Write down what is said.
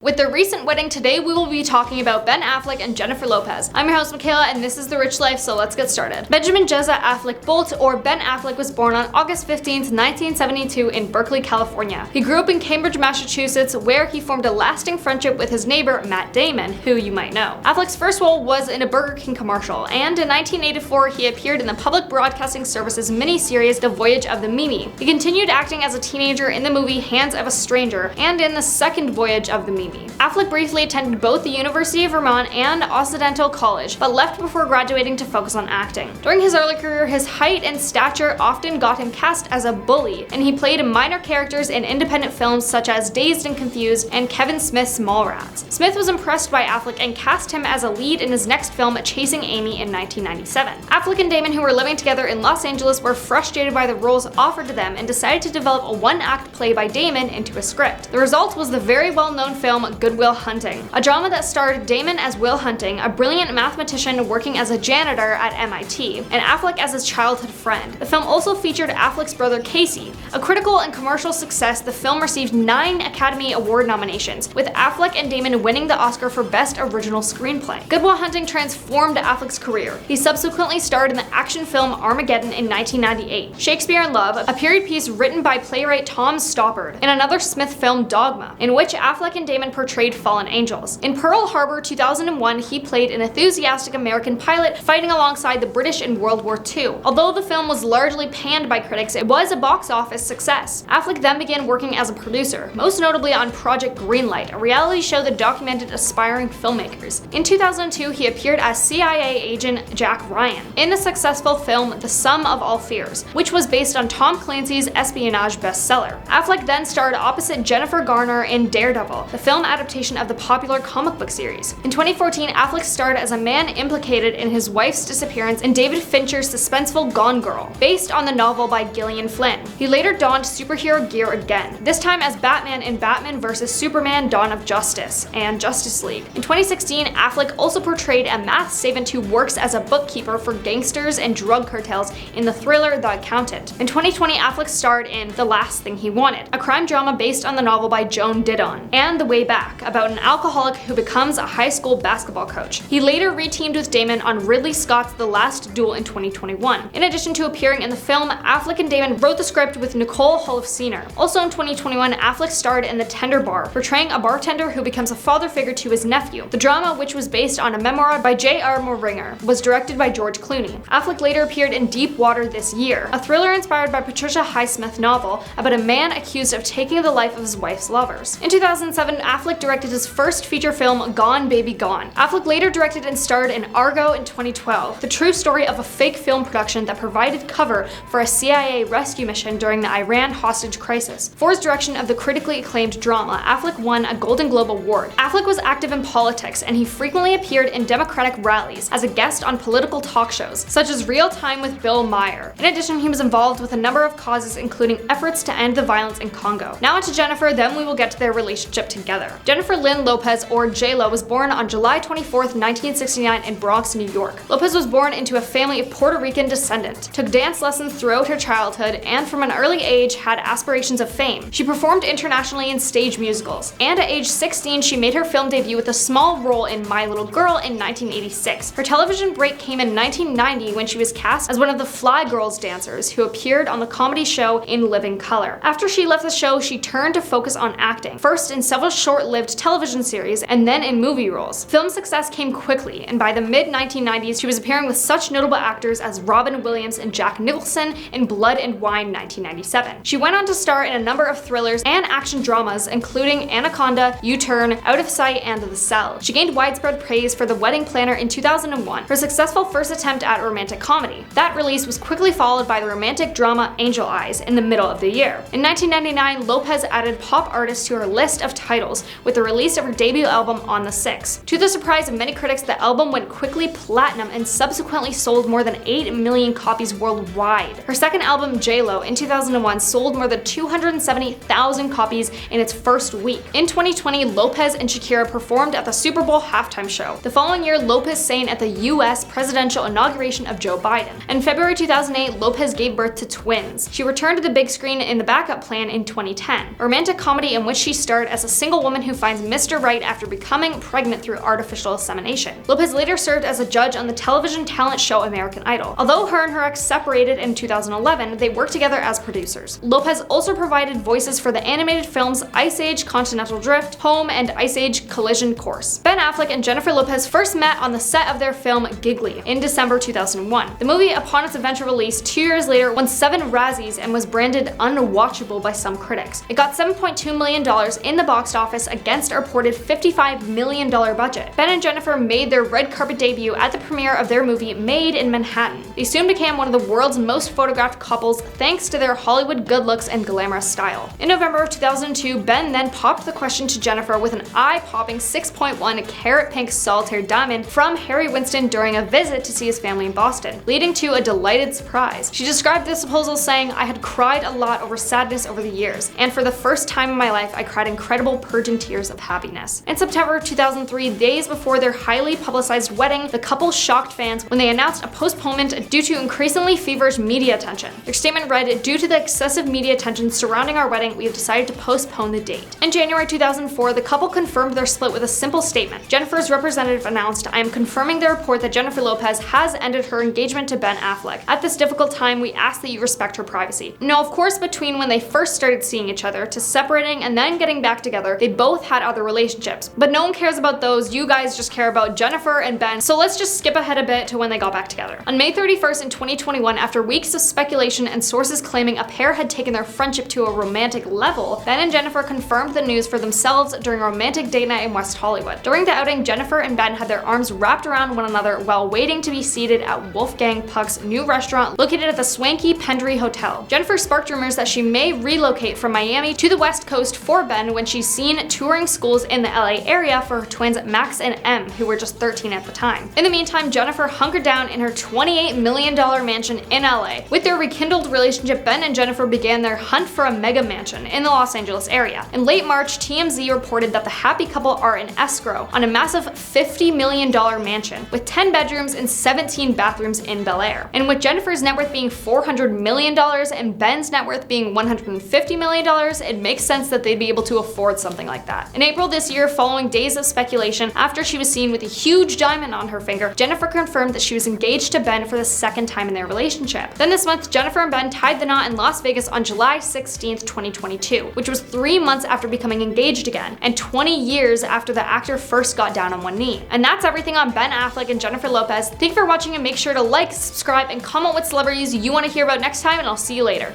With their recent wedding, today we will be talking about Ben Affleck and Jennifer Lopez. I'm your host Michaela, and this is The Rich Life, so let's get started. Benjamin Jezza Affleck Bolt, or Ben Affleck, was born on August 15, 1972 in Berkeley, California. He grew up in Cambridge, Massachusetts, where he formed a lasting friendship with his neighbor, Matt Damon, who you might know. Affleck's first role was in a Burger King commercial, and in 1984 he appeared in the Public Broadcasting Service's miniseries The Voyage of the Mimi. He continued acting as a teenager in the movie Hands of a Stranger, and in The Second Voyage of the Mimi. Affleck briefly attended both the University of Vermont and Occidental College, but left before graduating to focus on acting. During his early career, his height and stature often got him cast as a bully, and he played minor characters in independent films such as Dazed and Confused and Kevin Smith's Mallrats. Smith was impressed by Affleck and cast him as a lead in his next film, Chasing Amy, in 1997. Affleck and Damon, who were living together in Los Angeles, were frustrated by the roles offered to them and decided to develop a one-act play by Damon into a script. The result was the very well-known film Good Will Hunting, a drama that starred Damon as Will Hunting, a brilliant mathematician working as a janitor at MIT, and Affleck as his childhood friend. The film also featured Affleck's brother Casey. A critical and commercial success, the film received 9 Academy Award nominations, with Affleck and Damon winning the Oscar for Best Original Screenplay. Good Will Hunting transformed Affleck's career. He subsequently starred in the action film Armageddon in 1998, Shakespeare in Love, a period piece written by playwright Tom Stoppard, and another Smith film, Dogma, in which Affleck and Damon portrayed fallen angels. In Pearl Harbor 2001, he played an enthusiastic American pilot fighting alongside the British in World War II. Although the film was largely panned by critics, it was a box office success. Affleck then began working as a producer, most notably on Project Greenlight, a reality show that documented aspiring filmmakers. In 2002, he appeared as CIA agent Jack Ryan in the successful film The Sum of All Fears, which was based on Tom Clancy's espionage bestseller. Affleck then starred opposite Jennifer Garner in Daredevil, the film adaptation of the popular comic book series. In 2014, Affleck starred as a man implicated in his wife's disappearance in David Fincher's suspenseful Gone Girl, based on the novel by Gillian Flynn. He later donned superhero gear again, this time as Batman in Batman vs. Superman: Dawn of Justice and Justice League. In 2016, Affleck also portrayed a math savant who works as a bookkeeper for gangsters and drug cartels in the thriller The Accountant. In 2020, Affleck starred in The Last Thing He Wanted, a crime drama based on the novel by Joan Didion, and The Way Back, about an alcoholic who becomes a high school basketball coach. He later reteamed with Damon on Ridley Scott's The Last Duel in 2021. In addition to appearing in the film, Affleck and Damon wrote the script with Nicole Holofcener. Also in 2021, Affleck starred in The Tender Bar, portraying a bartender who becomes a father figure to his nephew. The drama, which was based on a memoir by J.R. Moehringer, was directed by George Clooney. Affleck later appeared in Deep Water This Year, a thriller inspired by Patricia Highsmith novel about a man accused of taking the life of his wife's lovers. In 2007, Affleck directed his first feature film, Gone Baby Gone. Affleck later directed and starred in Argo in 2012, the true story of a fake film production that provided cover for a CIA rescue mission during the Iran hostage crisis. For his direction of the critically acclaimed drama, Affleck won a Golden Globe Award. Affleck was active in politics, and he frequently appeared in Democratic rallies as a guest on political talk shows, such as Real Time with Bill Maher. In addition, he was involved with a number of causes, including efforts to end the violence in Congo. Now on to Jennifer, then we will get to their relationship together. Jennifer Lynn Lopez, or J-Lo, was born on July 24th, 1969 in Bronx, New York. Lopez was born into a family of Puerto Rican descent, took dance lessons throughout her childhood, and from an early age had aspirations of fame. She performed internationally in stage musicals, and at age 16 she made her film debut with a small role in My Little Girl in 1986. Her television break came in 1990 when she was cast as one of the Fly Girls dancers who appeared on the comedy show In Living Color. After she left the show, she turned to focus on acting, first in several short-lived television series and then in movie roles. Film success came quickly, and by the mid-1990s she was appearing with such notable actors as Robin Williams and Jack Nicholson in Blood and Wine 1997. She went on to star in a number of thrillers and action dramas, including Anaconda, U-Turn, Out of Sight, and The Cell. She gained widespread praise for The Wedding Planner in 2001, her successful first attempt at romantic comedy. That release was quickly followed by the romantic drama Angel Eyes in the middle of the year. In 1999, Lopez added pop artists to her list of titles with the release of her debut album On the 6th. To the surprise of many critics, the album went quickly platinum and subsequently sold more than 8 million copies worldwide. Her second album, J-Lo, in 2001 sold more than 270,000 copies in its first week. In 2020, Lopez and Shakira performed at the Super Bowl halftime show. The following year, Lopez sang at the US presidential inauguration of Joe Biden. In February 2008, Lopez gave birth to twins. She returned to the big screen in The Backup Plan in 2010, a romantic comedy in which she starred as a single woman woman who finds Mr. Right after becoming pregnant through artificial insemination. Lopez later served as a judge on the television talent show American Idol. Although her and her ex separated in 2011, they worked together as producers. Lopez also provided voices for the animated films Ice Age Continental Drift, Home, and Ice Age Collision Course. Ben Affleck and Jennifer Lopez first met on the set of their film Giggly in December 2001. The movie, upon its eventual release 2 years later, won 7 Razzies and was branded unwatchable by some critics. It got $7.2 million in the box office against a reported $55 million budget. Ben and Jennifer made their red carpet debut at the premiere of their movie Made in Manhattan. They soon became one of the world's most photographed couples thanks to their Hollywood good looks and glamorous style. In November of 2002, Ben then popped the question to Jennifer with an eye-popping 6.1 carat pink solitaire diamond from Harry Winston during a visit to see his family in Boston, leading to a delighted surprise. She described this proposal saying, "I had cried a lot over sadness over the years, and for the first time in my life, I cried incredible purging tears of happiness." In September 2003, days before their highly publicized wedding, the couple shocked fans when they announced a postponement due to increasingly feverish media attention. Their statement read, "Due to the excessive media attention surrounding our wedding, we have decided to postpone the date." In January 2004, the couple confirmed their split with a simple statement. Jennifer's representative announced, "I am confirming the report that Jennifer Lopez has ended her engagement to Ben Affleck. At this difficult time, we ask that you respect her privacy." Now, of course, between when they first started seeing each other to separating and then getting back together, they both had other relationships. But no one cares about those, you guys just care about Jennifer and Ben, so let's just skip ahead a bit to when they got back together. On May 31st in 2021, after weeks of speculation and sources claiming a pair had taken their friendship to a romantic level, Ben and Jennifer confirmed the news for themselves during a romantic date night in West Hollywood. During the outing, Jennifer and Ben had their arms wrapped around one another while waiting to be seated at Wolfgang Puck's new restaurant located at the swanky Pendry Hotel. Jennifer sparked rumors that she may relocate from Miami to the West Coast for Ben when she's seen touring schools in the LA area for her twins Max and Em, who were just 13 at the time. In the meantime, Jennifer hunkered down in her $28 million mansion in LA. With their rekindled relationship, Ben and Jennifer began their hunt for a mega mansion in the Los Angeles area. In late March, TMZ reported that the happy couple are in escrow on a massive $50 million mansion with 10 bedrooms and 17 bathrooms in Bel Air. And with Jennifer's net worth being $400 million and Ben's net worth being $150 million, it makes sense that they'd be able to afford something like that. In April this year, following days of speculation, after she was seen with a huge diamond on her finger, Jennifer confirmed that she was engaged to Ben for the second time in their relationship. Then this month, Jennifer and Ben tied the knot in Las Vegas on July 16th, 2022, which was 3 months after becoming engaged again, and 20 years after the actor first got down on one knee. And that's everything on Ben Affleck and Jennifer Lopez. Thank you for watching, and make sure to like, subscribe, and comment what celebrities you want to hear about next time, and I'll see you later.